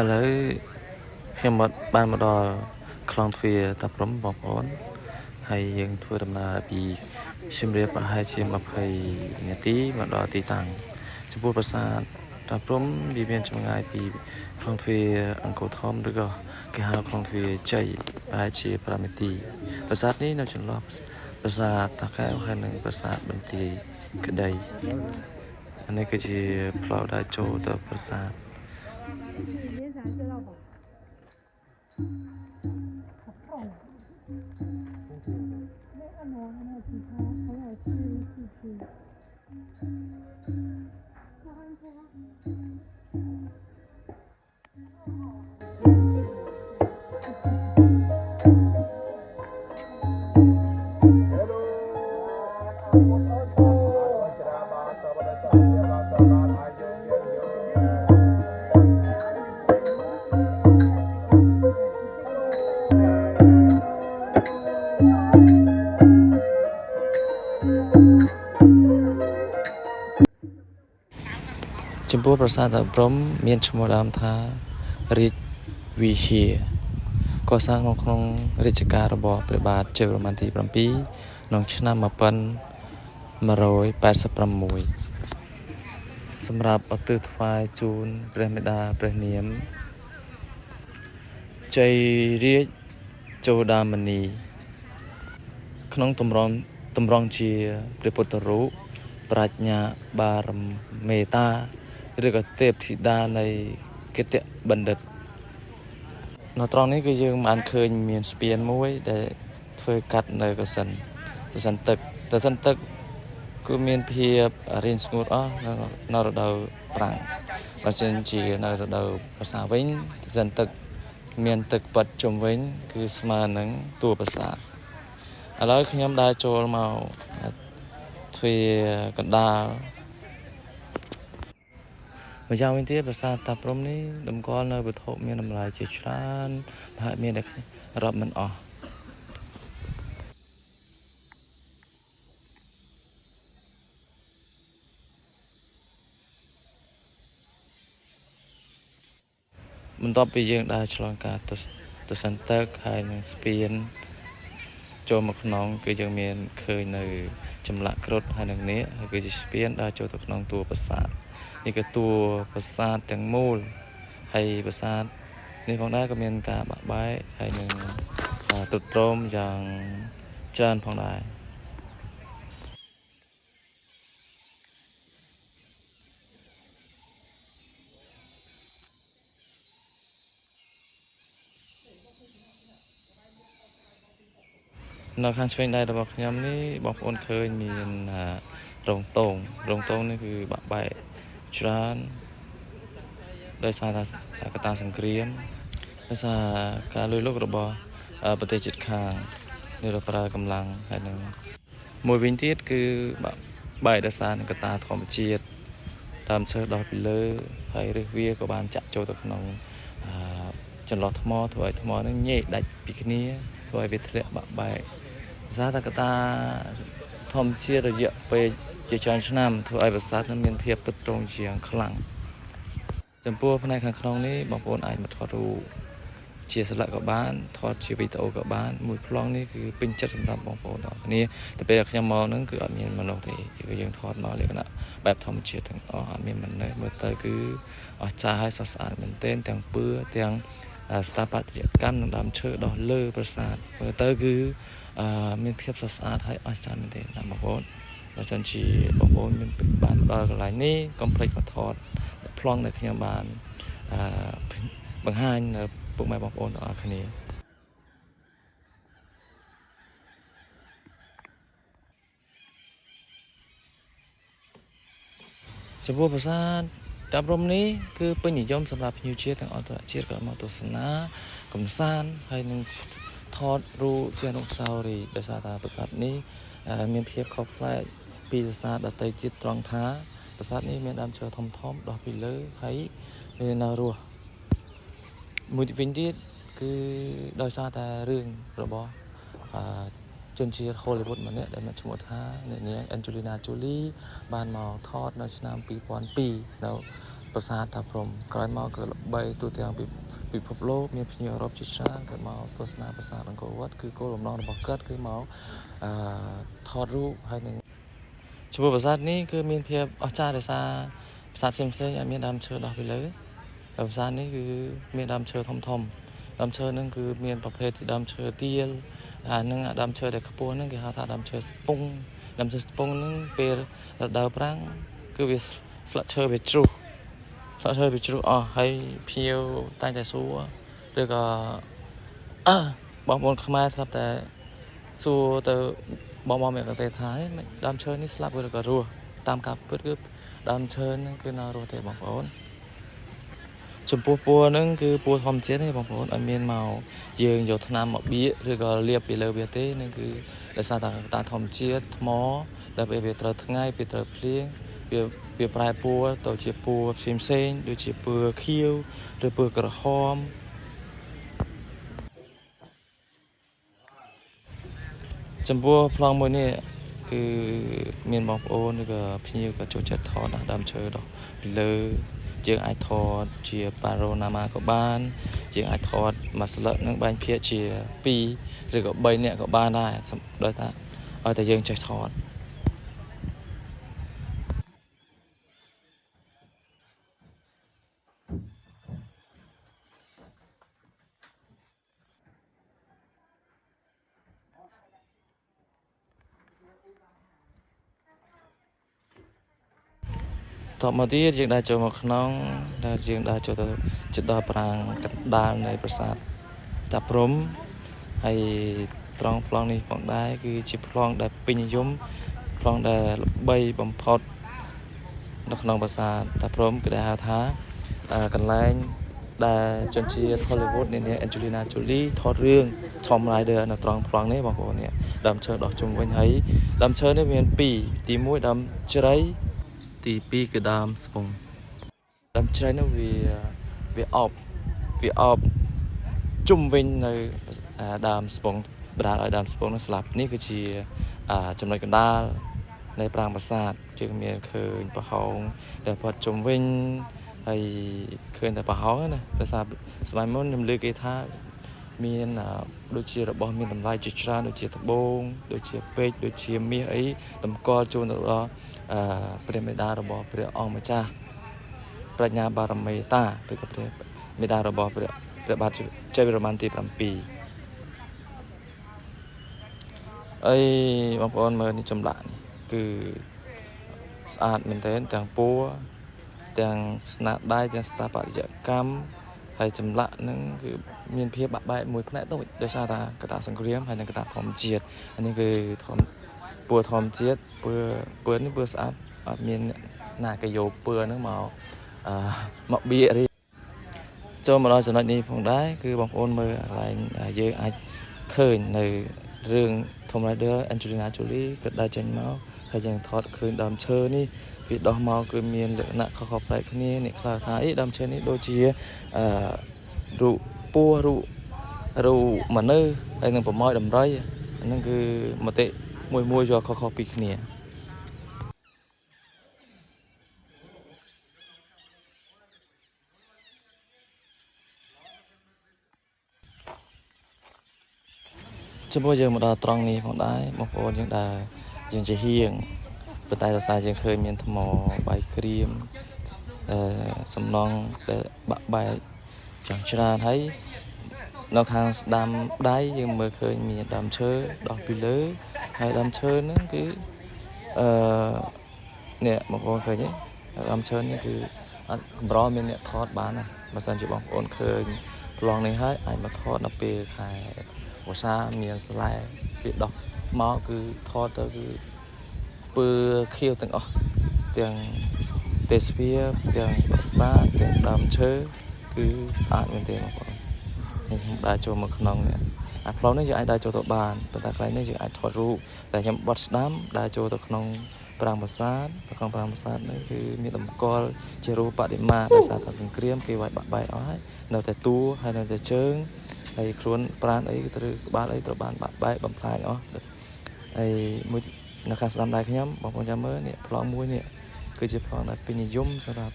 ឥឡូវខ្ញុំបានមកដល់ខ្លងទ្វារតាព្រំបងប្អូនហើយយើងធ្វើដំណើរពីសៀមរាបប្រហែលជា20នាទីមកដល់ទីតាំងចំពោះប្រាសាទតាព្រំវាមានចម្ងាយពីខ្លងទ្វារអង្គរធំឬក៏គេហៅខ្លងទ្វារជ័យប្រហែលជា5នាទីប្រាសាទនេះនៅចន្លោះប្រាសាទតាកែវហើយនិងប្រាសាទបន្ទាយក្តីនេះគឺជាផ្លូវដើរចូលទៅប្រាសាទចំពោះប្រាសាទតាព្រំមានឈ្មោះដើមថារាជវិហារកសាងក្នុងរជ្ជកាលរបស់ព្រះបាទជ័យវរ្ម័នទី7ក្នុងឆ្នាំ1186សម្រាប់ឧទ្ទិសថ្វាយជូនព្រះមេដាព្រះនាមជ័យរាជជោដាមនីក្នុងទម្រង់ជាព្រះពុទ្ធរូបប្រាជ្ញាបារមេតាឬក៏ទេពធីតានៃកិត្តិបណ្ឌិតនៅត្រង់នេះគឺយើងបានឃើញមានស្ពានមួយដែលធ្វើកាត់នៅកសិនទឹកគឺមានភាពរៀងស្ងួតអស់នៅរដូវប្រាំងបើសិនជានៅរដូវវស្សាវិញទឹកមានទឹកប៉ិតជុំវិញគឺស្មើនឹងតួប្រាសាទឥឡូវខ្ញុំដើរចូលមកទ្វារកណ្ដាលម្យ៉ាងវិញទៀតប្រាសាទតាព្រំនេះតម្កល់នៅវត្ថុមានតម្លៃជាច្រើនប្រហែលមានតែរាប់មិនអស់បន្ទាប់ពីយើងដើរឆ្លងកាត់ទៅសិនទឹកហើយនឹងស្ពានចូលមកក្នុងគឺយើងមានឃើញនៅចម្លាក់គ្រុឌហើយនឹងនេះហើយគឺជាស្ពានដើរចូលទៅក្នុងតួប្រាសាទនេះគឺតួប្រាសាទទាំងមូលហើយប្រាសាទនេះផងដែរក៏មានការបាក់បែកហើយនឹងទ្រុឌទ្រោមយ៉ាងច្រើនផងដែរនៅខាងឆ្វេងដៃរបស់ខ្ញុំនេះបងប្អូនឃើញមានរោងតងនេះគឺបាក់បែកច្រើនដោយសារថាកត្តាសង្គ្រាមដោយសារការលួចលុករបស់ប្រទេសជិតខាងនេះเราប្រើកម្លាំងហើយនឹងមួយវិញទៀតគឺបែកដោយសារកត្តាធម្មជាតិដើមឈើដោះពីលើហើយឫសវាក៏បានចាក់ចូលទៅក្នុងចន្លោះថ្មធ្វើឲ្យថ្មនឹងញែកដាច់ពីគ្នាធ្វើឲ្យវាធ្លាក់បាក់បែកដោយសារតែកត្តាធម្មជាតិរយៈពេលជាច្រើនឆ្នាំធ្វើឲ្យប្រាសាទនឹងមានភាពទន់ទ្រង់ជាងខ្លាំងចំពោះផ្នែកខាងក្នុងនេះបងប្អូនអាចមកថតរូបជាស្លឹកក៏បានថតជាវីដេអូក៏បានមួយប្លង់នេះគឺពេញចិត្តសម្រាប់បងប្អូនទាំងអស់គ្នាតែពេលខ្ញុំមកហ្នឹងគឺអត់មានមនុស្សទេគឺយើងថតមកលក្ខណៈបែបធម្មជាតិទាំងអស់អត់មានមនុស្សមើលទៅគឺអស្ចារ្យហើយស្អាតមែនទែនទាំងពឿទាំង ស្ថាបត្យកម្មនិងដើមឈើដោះលើប្រាសាទមើលទៅគឺមានភាពស្រស់ស្អាតហើយអស្ចារ្យមែនទេណាបងប្អូនបើសិនជាបងប្អូនមានបានដល់កន្លែងនេះកុំភ្លេចមកថតប្លង់ដែលខ្ញុំបានបង្ហាញនៅពុកម៉ែបងប្អូនទាំងអស់គ្នាចំពោះប្រាសាទតាព្រំនេះគឺពេញនិយមសម្រាប់ភ្ញៀវជាតិទាំងអន្តរជាតិក៏មកទស្សនាកំសាន្តហើយនឹងថតរូបជាអនុស្សាវរីយ៍ដោយសារតែប្រាសាទនេះមានភាពខុសប្លែកពីប្រាសាទដទៃទៀតត្រង់ថាប្រាសាទនេះមានដើមឈើធំៗដោះពីលើហើយមាននៅរស់មួយវិញទៀតគឺដោយសារតែរឿងរបស់ជនជាតិ Hollywood ម្នាក់ដែលមានឈ្មោះថាអ្នកនាង Angelina Jolie បានមកថតនៅឆ្នាំ2002នៅប្រាសាទតាព្រំក្រោយមកក៏ល្បីទូទាំងពិភពលោកមានភ្ញៀវអឺរ៉ុបជាច្រើនក៏មកទស្សនាប្រាសាទអង្គរវត្តគឺគោលបំណងរបស់គាត់គឺមកថតរូបហើយនឹងចំពោះប្រាសាទនេះគឺមានភាពអស្ចារ្យដោយសារប្រាសាទផ្សេងៗមានដើមឈើដោះពីលើប្រាសាទនេះគឺមានដើមឈើធំដើមឈើហ្នឹងគឺមានប្រភេទដើមឈើទាលនឹងដើមឈើដែលខ្ពស់ហ្នឹងគេហៅថាដើមឈើស្ពង់ដើមឈើស្ពង់ហ្នឹងពេលរដូវប្រាំងគឺវាស្លឹកឈើវាជ្រុះអស់ហើយភ្ញៀវតែងតែសួរឬក៏បងប្អូនខ្មែរស្រាប់តែសួរទៅបងមកកទេថាដើមឈើនេះស្លាប់ឬក៏រស់តាមការពិតគឺដើមឈើហ្នឹងគឺនៅរស់ទេបងប្អូនចំពោះពួរហ្នឹងគឺពួរធម្មជាតិទេបងប្អូនអត់មានមកយើងយកថ្នាំមកបៀកឬក៏លាបពីលើវាទេនឹងគឺដោយសារតែកត្តាធម្មជាតិថ្មដែលវាត្រូវថ្ងៃវាត្រូវភ្លៀងវាប្រែពួរទៅជាពួរផ្សេងដូចជាពួរខៀវឬពួរក្រហមចំពោះប្លង់មួយនេះគឺមានបងប្អូនឬក៏ភ្ញៀវក៏ចូលចិត្តថតដើមឈើដោះពីលើយើងអាចថតជាប៉ារ៉ូណាម៉ាក៏បានយើងអាចថតមួយស្លឹកនឹងបែងភាគជា2ឬក៏3នាក់ក៏បានដែរដោយថាឲ្យតែយើងចេះថតតមកទៀតយើងដើរចូលមកក្នុងដែលយើងដើរចូលទៅជិតដល់ប្រាង្គកណ្ដាលនៃប្រាសាទតាព្រំហើយត្រង់ប្លង់នេះផងដែរគឺជាប្លង់ដែលពេញនិយមប្លង់ដែលល្បីបំផុតនៅក្នុងប្រាសាទតាព្រំគឺដែលហៅថាកន្លែងដែលជនជាតិ Hollywood អ្នកនាង Angelina Jolie ថតរឿង Tomb Raider នៅត្រង់ប្លង់នេះបងប្អូននេះដើមឈើដោះជុំវិញហើយដើមឈើនេះមាន2ទី1ដើមជ្រៃទី2គឺដើមស្ពង់ដើមជ្រៃនោះវាអបជុំវិញនៅដើមស្ពង់បណ្ដាលឲ្យដើមស្ពង់នោះស្លាប់នេះគឺជាចំណុចកណ្ដាលនៃប្រាង្គប្រាសាទយើងមានឃើញប្រហោងដែលព័ទ្ធជុំវិញហើយឃើញតែប្រហោងណាដោយសារសម័យមុនខ្ញុំលើគេថាមានដូចជារបស់មានតម្លៃជាច្រើនដូចជាត្បូងដូចជាពេជ្រដូចជាមាសអីតម្កល់ជូនទៅដល់ព្រះមេដារបស់ព្រះអង្គម្ចាស់ប្រាជ្ញាបារមីតាឬក៏ព្រះមេដារបស់ព្រះបាទជ័យវរ្ម័នទី7អីបងប្អូនមើលនេះចម្លាក់នេះគឺស្អាតមែនទែនទាំងពួរទាំងស្នាដៃទាំងស្ថាបត្យកម្មហើយចម្លាក់ហ្នឹងគឺមានភាពបាក់បែកមួយផ្នែកដូចដោយសារតែកត្តាសង្គ្រាមហើយនិងកត្តាធម្មជាតិអានេះគឺពួរធម្មជាតិពួរនេះពួរស្អាតអត់មានណាគេយកពួរហ្នឹងមកបៀកចូលមកដល់ចំណុចនេះផងដែរគឺបងប្អូនមើលកន្លែងយើងអាចឃើញនៅរឿង Tomb Raider Angelina Jolie ក៏ដើរចេញមកហើយយើងថតឃើញដើមឈើនេះវាដោះមកគឺមានលក្ខណៈខុសៗប្លែកគ្នាអ្នកខ្លះថាដើមឈើនេះដូចជារូបពស់រូបមនុស្សហើយនឹងប្រមោយដំរីហ្នឹងគឺមតិមួយយកខុសៗពីគ្នាចំពោះយើងមកដល់ត្រង់នេះផងដែរបងប្អូនយើងជាហៀងប៉ុន្តែដោយសារយើងឃើញមានថ្មបាយក្រៀមសំណង់ដែលបាក់បែកយ៉ាងច្រើនហើយ nó khang đam đáy nhưng mà khơi mình đam chơi đọc bị lỡ hay đam chơi nó cứ nè một con khơi nhé đam chơi nó cứ bro mình nè thọt bán này mà sang chỉ bằng con khơi lòng này hết ai mà thọt nó bề khai của xa miền slide bị đọc máu cứ thọt tới cứ bơ khiêu từng tiếng tê sphere tiếng xa tiếng đam chơi cứ xa mình tiếng đại cho một nòng nàyพร้อมนี่จะไอ้ได้โจตัวบานแต่ใครนี่จะไอ้ถอดรูแต่ยังบัดน้ำได้โจตัวขนมปรางประสาทปรางประสาทนี่คือมีลำกอลเจรูปะดิมาได้สารสังเกตเกี่ยวกับใบอ้อยเนื้อแต่ตู้ให้เนื้อแต่เชิงไอ้ครวนปรานไอ้ตรึกบ้านไอ้ตระบานใบบำพลายไอ้มุดนักการสามได้ขยำบางคนจำเมื่อเนี่ยพร้อมมวยเนี่ยคือจะพร้อมได้เป็นนิยมสำหรับ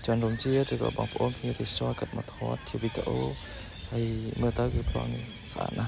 จนลงเชียร์หรือว่าบางคนที่ชอบกัดมาทอดที่วิดีโอไอ้เมื่อตอนคือพร้อมนี่สารนะ